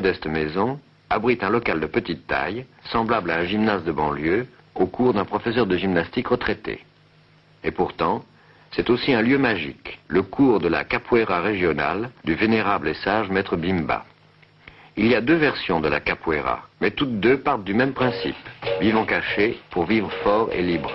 modeste maison, abrite un local de petite taille, semblable à un gymnase de banlieue, au cours d'un professeur de gymnastique retraité. Et pourtant, c'est aussi un lieu magique, le cours de la capoeira régionale du vénérable et sage maître Bimba. Il y a deux versions de la capoeira, mais toutes deux partent du même principe. Vivons cachés pour vivre fort et libre.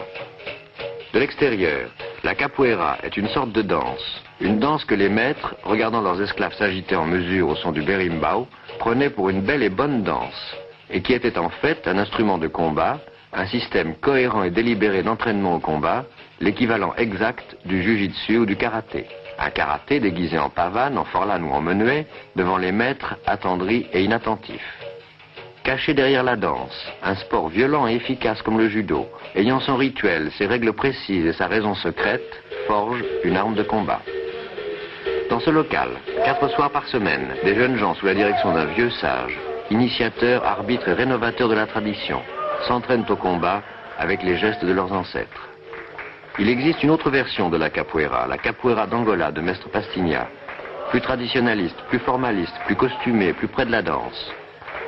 De l'extérieur, la capoeira est une sorte de danse. Une danse que les maîtres, regardant leurs esclaves s'agiter en mesure au son du berimbau, prenaient pour une belle et bonne danse, et qui était en fait un instrument de combat, un système cohérent et délibéré d'entraînement au combat, l'équivalent exact du jujitsu ou du karaté. Un karaté déguisé en pavane, en forlane ou en menuet, devant les maîtres attendris et inattentifs. Caché derrière la danse, un sport violent et efficace comme le judo, ayant son rituel, ses règles précises et sa raison secrète, forge une arme de combat. Dans ce local, 4 soirs par semaine, des jeunes gens sous la direction d'un vieux sage, initiateur, arbitre et rénovateur de la tradition, s'entraînent au combat avec les gestes de leurs ancêtres. Il existe une autre version de la capoeira d'Angola de Mestre Pastinha, plus traditionnaliste, plus formaliste, plus costumée, plus près de la danse.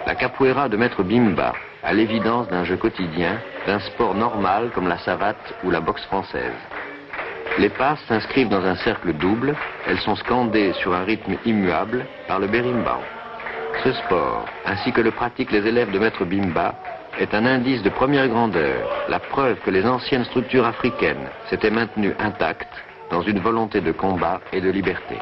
La capoeira de Maître Bimba, à l'évidence d'un jeu quotidien, d'un sport normal comme la savate ou la boxe française. Les passes s'inscrivent dans un cercle double, elles sont scandées sur un rythme immuable par le berimbau. Ce sport, ainsi que le pratiquent les élèves de Maître Bimba, est un indice de première grandeur, la preuve que les anciennes structures africaines s'étaient maintenues intactes dans une volonté de combat et de liberté.